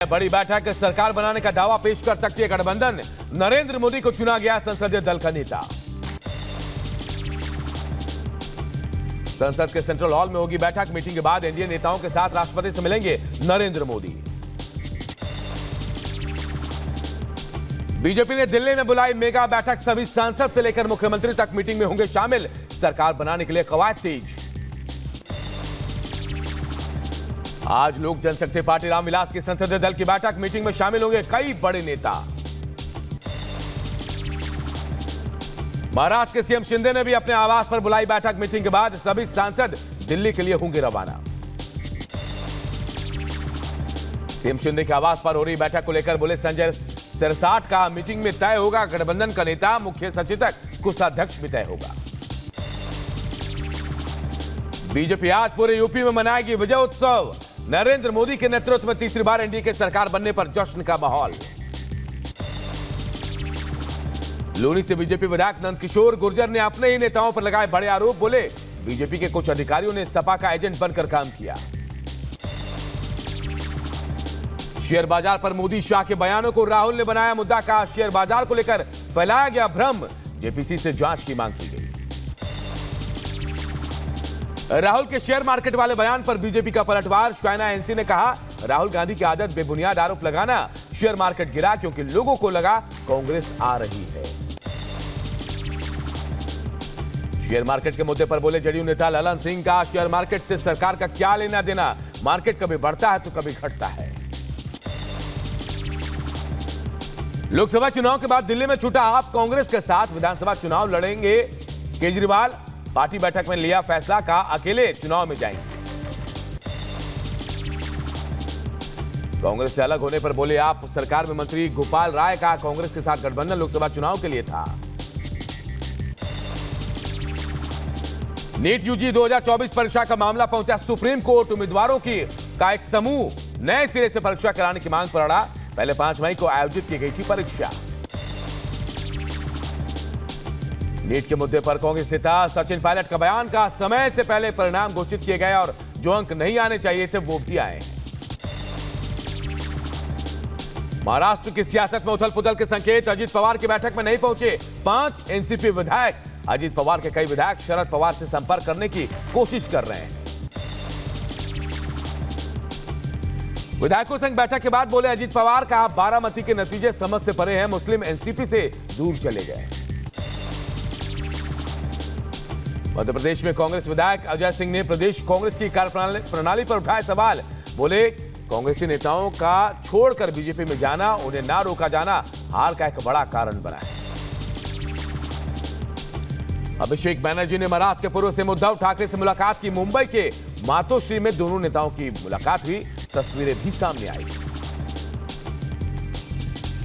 बड़ी बैठक सरकार बनाने का दावा पेश कर सकती है गठबंधन। नरेंद्र मोदी को चुना गया संसदीय दल का नेता। संसद के सेंट्रल हॉल में होगी बैठक। मीटिंग के बाद एनडीए नेताओं के साथ राष्ट्रपति से मिलेंगे नरेंद्र मोदी। बीजेपी ने दिल्ली में बुलाई मेगा बैठक। सभी सांसद से लेकर मुख्यमंत्री तक मीटिंग में होंगे शामिल। सरकार बनाने के लिए कवायद तेज। आज लोक जनशक्ति पार्टी रामविलास की संसदीय दल की बैठक। मीटिंग में शामिल होंगे कई बड़े नेता। महाराष्ट्र के सीएम शिंदे ने भी अपने आवास पर बुलाई बैठक। मीटिंग के बाद सभी सांसद दिल्ली के लिए होंगे रवाना। सीएम शिंदे के आवास पर हो रही बैठक को लेकर बोले संजय सिरसाट का मीटिंग में तय होगा गठबंधन का नेता, मुख्य सचेतक, कोषाध्यक्ष भी तय होगा। बीजेपी आज पूरे यूपी में मनाएगी विजय उत्सव। नरेंद्र मोदी के नेतृत्व में तीसरी बार एनडीए की सरकार बनने पर जश्न का माहौल। लूनी से बीजेपी विधायक नंदकिशोर गुर्जर ने अपने ही नेताओं पर लगाए बड़े आरोप। बोले बीजेपी के कुछ अधिकारियों ने सपा का एजेंट बनकर काम किया। शेयर बाजार पर मोदी शाह के बयानों को राहुल ने बनाया मुद्दा। कहा शेयर बाजार को लेकर फैलाया गया भ्रम। जेपीसी से जांच की मांग की गई। राहुल के शेयर मार्केट वाले बयान पर बीजेपी का पलटवार। शायना एनसी ने कहा राहुल गांधी की आदत बेबुनियाद आरोप लगाना। शेयर मार्केट गिरा क्योंकि लोगों को लगा कांग्रेस आ रही है। शेयर मार्केट के मुद्दे पर बोले जदयू नेता ललन सिंह। का शेयर मार्केट से सरकार का क्या लेना देना। मार्केट कभी बढ़ता है तो कभी घटता है। लोकसभा चुनाव के बाद दिल्ली में छूटा आप कांग्रेस के साथ विधानसभा चुनाव लड़ेंगे केजरीवाल। पार्टी बैठक में लिया फैसला। का अकेले चुनाव में जाएंगे। कांग्रेस से अलग होने पर बोले आप सरकार में मंत्री गोपाल राय। का कांग्रेस के साथ गठबंधन लोकसभा चुनाव के लिए था। नीट यूजी 2024 परीक्षा का मामला पहुंचा सुप्रीम कोर्ट। उम्मीदवारों की का एक समूह नए सिरे से परीक्षा कराने की मांग पर अड़ा। पहले 5 मई को आयोजित की गई थी परीक्षा। नीट के मुद्दे पर कांग्रेस नेता सचिन पायलट का बयान। का समय से पहले परिणाम घोषित किए गए और जो अंक नहीं आने चाहिए थे वो भी आए। महाराष्ट्र की सियासत में उथल पुथल के संकेत। अजित पवार की बैठक में नहीं पहुंचे 5 एनसीपी विधायक। अजित पवार के कई विधायक शरद पवार से संपर्क करने की कोशिश कर रहे हैं। विधायकों संग बैठक के बाद बोले अजित पवार। का बारामती के नतीजे समझ से परे हैं। मुस्लिम एनसीपी से दूर चले गए। मध्य प्रदेश में कांग्रेस विधायक अजय सिंह ने प्रदेश कांग्रेस की कार्यप्रणाली पर उठाए सवाल। बोले कांग्रेसी नेताओं का छोड़कर बीजेपी में जाना, उन्हें ना रोका जाना हार का एक बड़ा कारण बना है। अभिषेक बैनर्जी ने महाराष्ट्र के पूर्व सीएम उद्धव ठाकरे से मुलाकात की। मुंबई के मातोश्री में दोनों नेताओं की मुलाकात हुई। तस्वीरें भी सामने आई।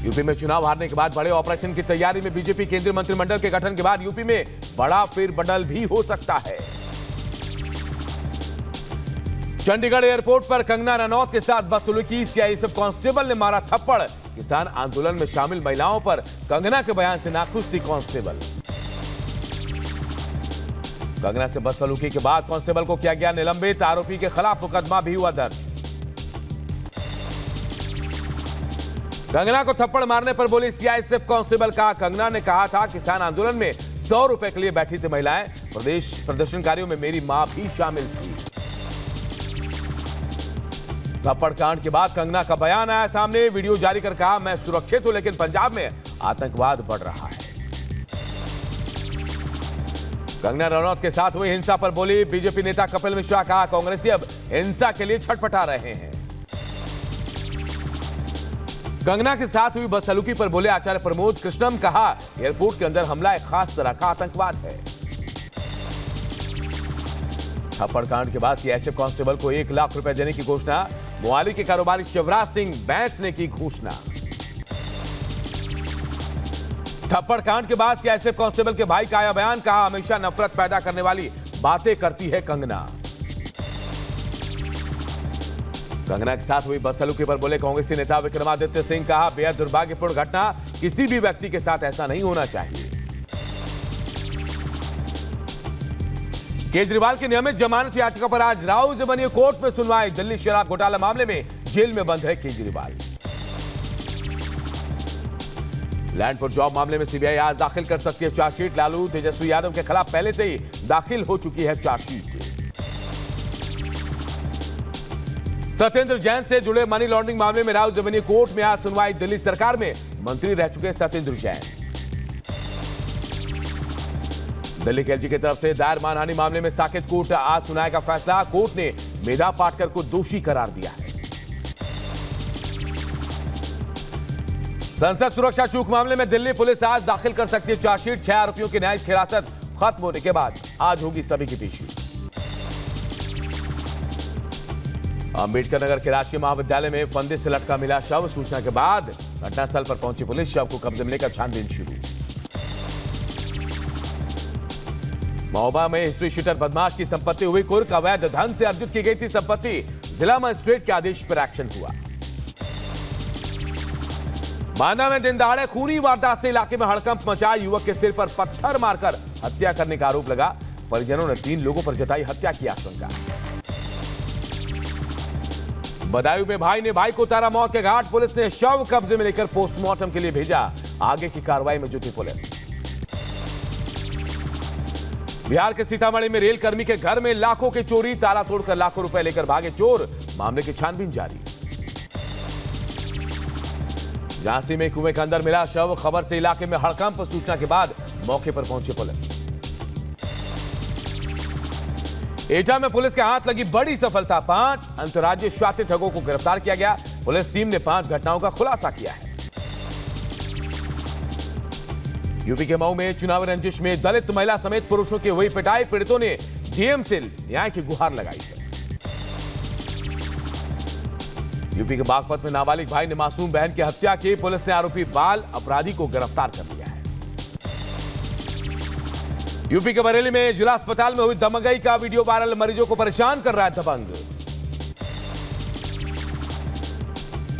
यूपी में चुनाव हारने के बाद बड़े ऑपरेशन की तैयारी में बीजेपी। केंद्रीय मंत्रिमंडल के गठन के बाद यूपी में बड़ा फेरबदल भी हो सकता है। चंडीगढ़ एयरपोर्ट पर कंगना रनौत के साथ बदसलूकी। सीआईएसएफ कांस्टेबल ने मारा थप्पड़। किसान आंदोलन में शामिल महिलाओं पर कंगना के बयान से नाखुश थी कांस्टेबल। कंगना से बदसलूकी के बाद कांस्टेबल को किया गया निलंबित। आरोपी के खिलाफ मुकदमा भी हुआ दर्ज। कंगना को थप्पड़ मारने पर बोली सीआईएसएफ कांस्टेबल। का कंगना ने कहा था किसान आंदोलन में 100 रुपए के लिए बैठी थी महिलाएं। प्रदेश प्रदर्शनकारियों में मेरी मां भी शामिल थी। थप्पड़ कांड के बाद कंगना का बयान आया सामने। वीडियो जारी कर कहा मैं सुरक्षित हूं लेकिन पंजाब में आतंकवाद बढ़ रहा है। कंगना रनौत के साथ हुई हिंसा पर बोली बीजेपी नेता कपिल मिश्रा। कहा कांग्रेसी अब हिंसा के लिए छटपटा रहे हैं। कंगना के साथ हुई बदसलूकी पर बोले आचार्य प्रमोद कृष्णम। कहा एयरपोर्ट के अंदर हमला एक खास तरह का आतंकवाद है। थप्पड़ कांड के बाद सीआईएसएफ कांस्टेबल को 1 लाख रुपए देने की घोषणा। मोहाली के कारोबारी शिवराज सिंह बैंस ने की घोषणा। थप्पड़ कांड के बाद सीआईएसएफ कांस्टेबल के भाई का आया बयान। कहा हमेशा नफरत पैदा करने वाली बातें करती है कंगना। कंगना के साथ हुई बदसलूकी पर बोले कांग्रेसी नेता विक्रमादित्य सिंह। कहा बेहद दुर्भाग्यपूर्ण घटना। किसी भी व्यक्ति के साथ ऐसा नहीं होना चाहिए। केजरीवाल की नियमित जमानत याचिका पर आज राउज बनी कोर्ट में सुनवाई। दिल्ली शराब घोटाला मामले में जेल में बंद है केजरीवाल। लैंड फॉर जॉब मामले में सीबीआई आज दाखिल कर सकती है चार्जशीट। लालू तेजस्वी यादव के खिलाफ पहले से ही दाखिल हो चुकी है चार्जशीट। सत्येंद्र जैन से जुड़े मनी लॉन्ड्रिंग मामले में राव जमीनी कोर्ट में आज सुनवाई। दिल्ली सरकार में मंत्री रह चुके सत्येंद्र जैन। दिल्ली के एलजी की तरफ से दायर मानहानि मामले में साकेत कोर्ट आज सुनाएगा फैसला। कोर्ट ने मेधा पाटकर को दोषी करार दिया है। संसद सुरक्षा चूक मामले में दिल्ली पुलिस आज दाखिल कर सकती है चार्जशीट। 6 आरोपियों की न्यायिक हिरासत खत्म होने के बाद आज होगी सभी की पेशी। अंबेडकर नगर के राजकीय महाविद्यालय में फंदे से लटका मिला शव। सूचना के बाद घटनास्थल पर पहुंची पुलिस शव को कब्जे में लेकर छानबीन शुरू। महोबा में हिस्ट्री शीटर बदमाश की संपत्ति हुई कुर्क। अवैध धन से अर्जित की गई थी संपत्ति। जिला मजिस्ट्रेट के आदेश पर एक्शन हुआ। बांदा में दिन दहाड़े खूनी वारदात से इलाके में हड़कंप मचा। युवक के सिर पर पत्थर मारकर हत्या करने का आरोप लगा। परिजनों ने 3 लोगों पर जताई हत्या की आशंका। बदायूं में भाई ने भाई को उतारा मौत के घाट। पुलिस ने शव कब्जे में लेकर पोस्टमार्टम के लिए भेजा। आगे की कार्रवाई में जुटी पुलिस। बिहार के सीतामढ़ी में रेल कर्मी के घर में लाखों की चोरी। ताला तोड़कर लाखों रुपए लेकर भागे चोर। मामले की छानबीन जारी। झांसी में कुएं के अंदर मिला शव। खबर से इलाके में हड़कंप। सूचना के बाद मौके पर पहुंची पुलिस। एटा में पुलिस के हाथ लगी बड़ी सफलता। 5 अंतर्राज्यीय स्वाति ठगों को गिरफ्तार किया गया। पुलिस टीम ने 5 घटनाओं का खुलासा किया है। यूपी के मऊ में चुनावी रंजिश में दलित महिला समेत पुरुषों की हुई पिटाई। पीड़ितों ने डीएम से न्याय की गुहार लगाई है। यूपी के बागपत में नाबालिग भाई ने मासूम बहन की हत्या की। पुलिस ने आरोपी बाल अपराधी को गिरफ्तार कर लिया है। यूपी के बरेली में जिला अस्पताल में हुई दबंगई का वीडियो वायरल। मरीजों को परेशान कर रहा है दबंग।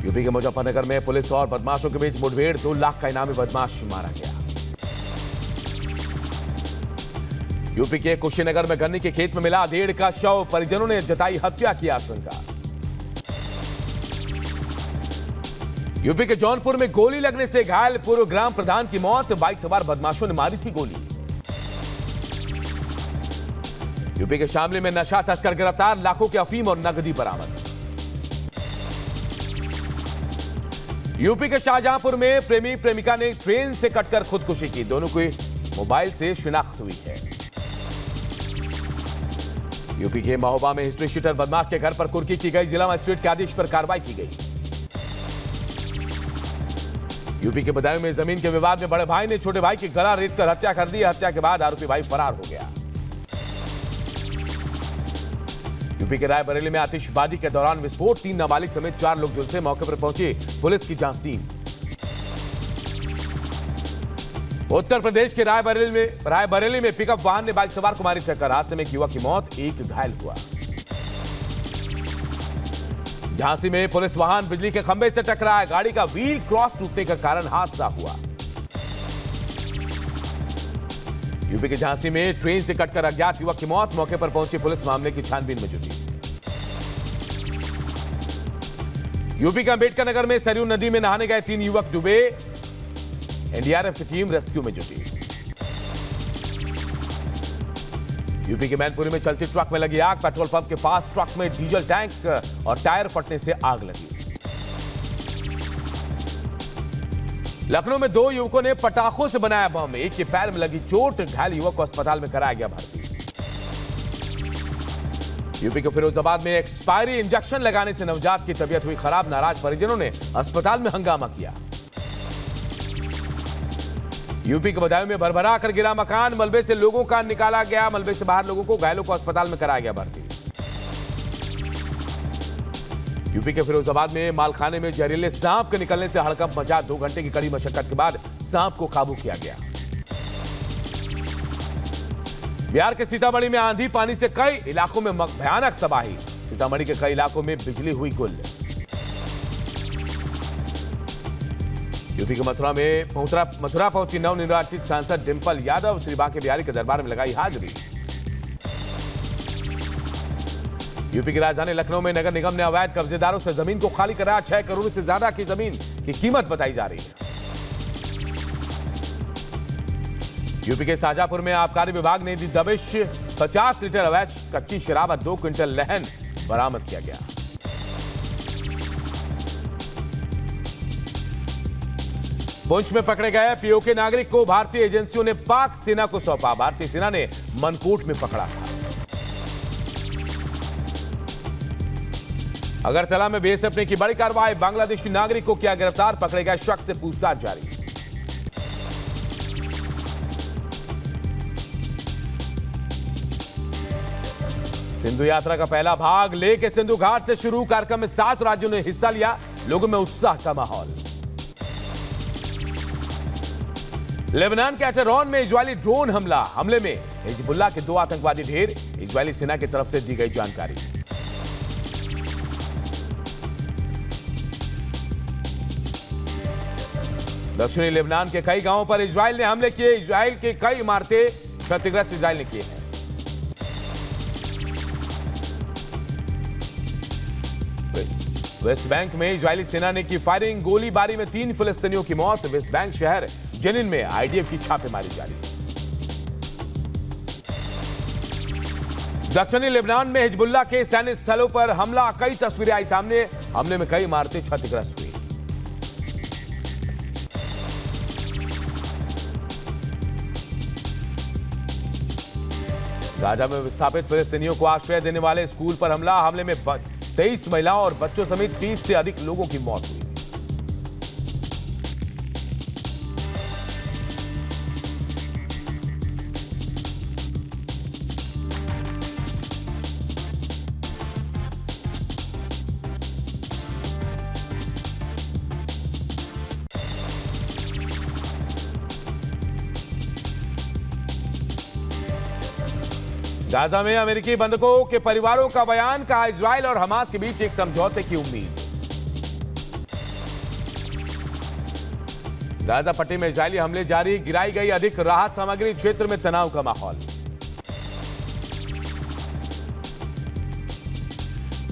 यूपी के मुजफ्फरनगर में पुलिस और बदमाशों के बीच मुठभेड़। 2 लाख का इनामी बदमाश मारा गया। यूपी के कुशीनगर में गन्ने के खेत में मिला 1.5 का शव। परिजनों ने जताई हत्या की आशंका। यूपी के जौनपुर में गोली लगने से घायल पूर्व ग्राम प्रधान की मौत। बाइक सवार बदमाशों ने मारी थी गोली। यूपी के शामली में नशा तस्कर गिरफ्तार। लाखों के अफीम और नकदी बरामद। यूपी के शाहजहांपुर में प्रेमी प्रेमिका ने ट्रेन से कटकर खुदकुशी की। दोनों की मोबाइल से शिनाख्त हुई है। यूपी के महोबा में हिस्ट्री शीटर बदमाश के घर पर कुर्की की गई। जिला मजिस्ट्रेट के आदेश पर कार्रवाई की गई। यूपी के बदायूं में जमीन के विवाद में बड़े भाई ने छोटे भाई की गला रेतकर हत्या कर दी। हत्या के बाद आरोपी भाई फरार हो गया। यूपी के रायबरेली में आतिशबाजी के दौरान विस्फोट। 3 नाबालिग समेत 4 लोग झुलसे। मौके पर पहुंची पुलिस की जांच टीम। उत्तर प्रदेश के रायबरेली में पिकअप वाहन ने बाइक सवार को मारी टक्कर। हादसे में एक युवक की मौत, 1 घायल हुआ। झांसी में पुलिस वाहन बिजली के खंभे से टकराया। गाड़ी का व्हील क्रॉस टूटने का कारण हादसा हुआ। यूपी के झांसी में ट्रेन से कटकर अज्ञात युवक की मौत। मौके पर पहुंची पुलिस मामले की छानबीन में जुटी। यूपी के अंबेडकर नगर में सरयू नदी में नहाने गए 3 युवक डूबे। एनडीआरएफ की टीम रेस्क्यू में जुटी। यूपी के मैनपुरी में चलती ट्रक में लगी आग। पेट्रोल पंप के पास ट्रक में डीजल टैंक और टायर फटने से आग लगी। लखनऊ में 2 युवकों ने पटाखों से बनाया बम। एक के पैर में लगी चोट। घायल युवक को अस्पताल में कराया गया भर्ती। यूपी के फिरोजाबाद में एक्सपायरी इंजेक्शन लगाने से नवजात की तबीयत हुई खराब। नाराज परिजनों ने अस्पताल में हंगामा किया। यूपी के बदायूं में भरभरा कर गिरा मकान। मलबे से लोगों का निकाला गया। मलबे से बाहर लोगों को, घायलों को अस्पताल में कराया गया भर्ती। यूपी के फिरोजाबाद में मालखाने में जहरीले सांप के निकलने से हड़कंप मचा। 2 घंटे की कड़ी मशक्कत के बाद सांप को काबू किया गया। बिहार के सीतामढ़ी में आंधी पानी से कई इलाकों में भयानक तबाही। सीतामढ़ी के कई इलाकों में बिजली हुई गुल। यूपी के मथुरा पहुंची नवनिर्वाचित सांसद डिंपल यादव। श्री बांके बिहारी के दरबार में लगाई हाजिरी। यूपी की राजधानी लखनऊ में नगर निगम ने अवैध कब्जेदारों से जमीन को खाली कराया। 6 करोड़ से ज्यादा की जमीन की कीमत बताई जा रही है। यूपी के शाहजहांपुर में आबकारी विभाग ने दी दबिश। 50 लीटर अवैध कच्ची शराब और 2 क्विंटल लहन बरामद किया गया। पुंछ में पकड़े गए पीओके नागरिक को भारतीय एजेंसियों ने पाक सेना को सौंपा। भारतीय सेना ने मनकोट में पकड़ा था। अगरतला में बीएसएफ ने की बड़ी कार्रवाई। बांग्लादेशी नागरिक को किया गिरफ्तार। पकड़े गए शख्स से पूछताछ जारी। सिंधु यात्रा का पहला भाग लेह के सिंधु घाट से शुरू। कार्यक्रम में 7 राज्यों ने हिस्सा लिया। लोगों में उत्साह का माहौल। लेबनान के टेहरान में इजरायली ड्रोन हमले में हिजबुल्लाह के 2 आतंकवादी ढेर। इजरायली सेना की तरफ से दी गई जानकारी। दक्षिणी लेबनान के कई गांवों पर इजरायल ने हमले किए। इजरायल के कई इमारतें क्षतिग्रस्त इजरायल ने किए हैं। वेस्ट बैंक में इजरायली सेना ने की फायरिंग। गोलीबारी में 3 फिलिस्तीनियों की मौत। वेस्ट बैंक शहर जेनिन में आईडीएफ की छापेमारी जारी। दक्षिणी लेबनान में हिजबुल्लाह के सैन्य स्थलों पर हमला। कई तस्वीरें आई सामने। हमले में कई इमारतें क्षतिग्रस्त हुई। गाजा में विस्थापित फिलिस्तीनियों को आश्रय देने वाले स्कूल पर हमला। हमले में 23 महिलाओं और बच्चों समेत 30 से अधिक लोगों की मौत हुई। गाजा में अमेरिकी बंधकों के परिवारों का बयान। कहा इजरायल और हमास के बीच एक समझौते की उम्मीद। गाजा पट्टी में इजरायली हमले जारी। गिराई गई अधिक राहत सामग्री। क्षेत्र में तनाव का माहौल।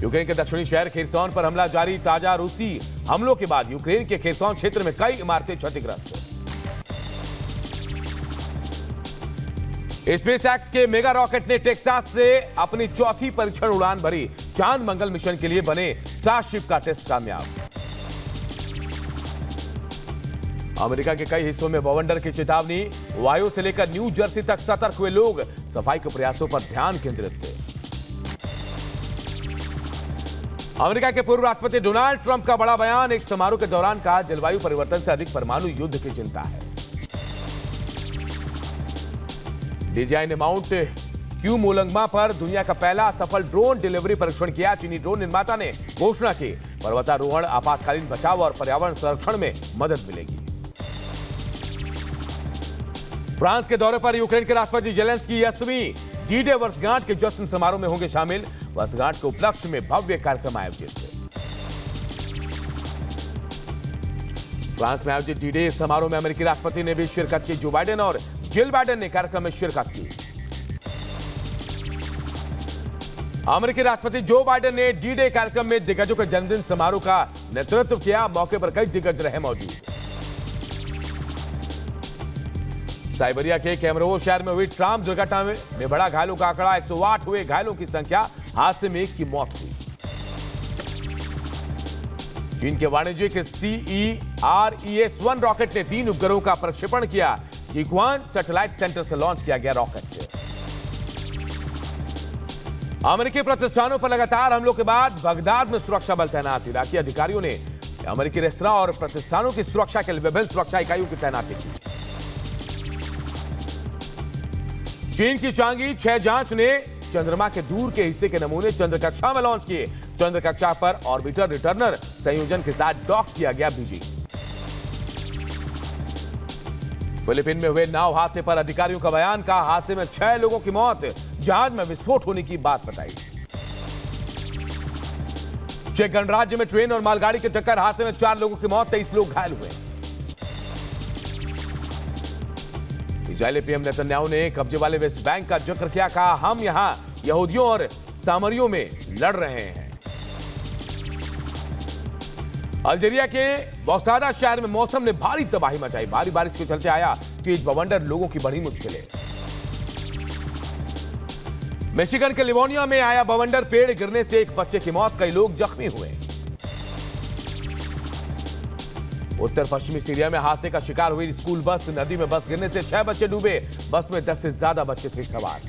यूक्रेन के दक्षिणी शहर खेरसोन पर हमला जारी। ताजा रूसी हमलों के बाद यूक्रेन के खेरसोन क्षेत्र में कई इमारतें क्षतिग्रस्त। स्पेसएक्स के मेगा रॉकेट ने टेक्सास से अपनी 4थी परीक्षण उड़ान भरी। चांद मंगल मिशन के लिए बने स्टारशिप का टेस्ट कामयाब। अमेरिका के कई हिस्सों में बवंडर की चेतावनी। ओहायो से लेकर न्यू जर्सी तक सतर्क हुए लोग। सफाई के प्रयासों पर ध्यान केंद्रित थे। अमेरिका के पूर्व राष्ट्रपति डोनाल्ड ट्रंप का बड़ा बयान। एक समारोह के दौरान कहा जलवायु परिवर्तन से अधिक परमाणु युद्ध की चिंता है। डीजीआई ने माउंट क्यूमोलंगमा पर दुनिया का पहला सफल ड्रोन डिलीवरी परीक्षण किया। चीनी ड्रोन निर्माता ने घोषणा की पर्वतारोहण, आपातकालीन बचाव और पर्यावरण संरक्षण में मदद मिलेगी। फ्रांस के दौरे पर यूक्रेन के राष्ट्रपति जेलेंस्की 80वीं डी-डे वर्षगांठ के जश्न समारोह में होंगे शामिल। वर्षगांठ के उपलक्ष्य में भव्य कार्यक्रम आयोजित थे। फ्रांस में आयोजित डी-डे समारोह में अमेरिकी राष्ट्रपति ने भी शिरकत की। जो बाइडेन और जिल बाइडेन ने कार्यक्रम में शिरकत की। अमेरिकी राष्ट्रपति जो बाइडेन ने डी-डे कार्यक्रम में दिग्गजों के जन्मदिन समारोह का नेतृत्व किया। मौके पर कई दिग्गज रहे मौजूद। साइबेरिया के कैमरो शहर में हुई ट्राम दुर्घटना में बड़ा घायलों का आंकड़ा। 108 हुए घायलों की संख्या। हादसे में 1 की मौत हुई। चीन के वाणिज्यिक CERES-1 रॉकेट ने 3 उपग्रहों का प्रक्षेपण किया। जिक्वान सैटेलाइट सेंटर से लॉन्च किया गया रॉकेट। अमेरिकी प्रतिष्ठानों पर लगातार हमलों के बाद बगदाद में सुरक्षा बल तैनात। इराकी अधिकारियों ने अमेरिकी रेस्तरां और प्रतिष्ठानों की सुरक्षा के लिए विभिन्न सुरक्षा इकाइयों की तैनाती की। चीन की चांगी 6 जांच ने चंद्रमा के दूर के हिस्से के नमूने चंद्र कक्षा में लॉन्च किए। चंद्र कक्षा पर ऑर्बिटर रिटर्नर संयोजन के साथ डॉक किया गया बीजिंग। फिलीपीन में हुए नाव हादसे पर अधिकारियों का बयान। कहा हादसे में 6 लोगों की मौत। जहाज में विस्फोट होने की बात बताई। चेक गणराज्य में ट्रेन और मालगाड़ी की टक्कर। हादसे में 4 लोगों की मौत, 23 लोग घायल हुए। इजरायली पीएम नेतन्याहू ने कब्जे वाले वेस्ट बैंक का जिक्र किया। कहा हम यहां यहूदियों और सामरियों में लड़ रहे हैं। अल्जीरिया के बौसादा शहर में मौसम ने भारी तबाही मचाई। भारी बारिश के चलते आया तेज बवंडर, लोगों की बड़ी मुश्किलें। मिशिगन के लिवोनिया में आया बवंडर, पेड़ गिरने से एक बच्चे की मौत, कई लोग जख्मी हुए। उत्तर पश्चिमी सीरिया में हादसे का शिकार हुई स्कूल बस, नदी में बस गिरने से 6 बच्चे डूबे। बस में 10 से ज्यादा बच्चे थे सवार।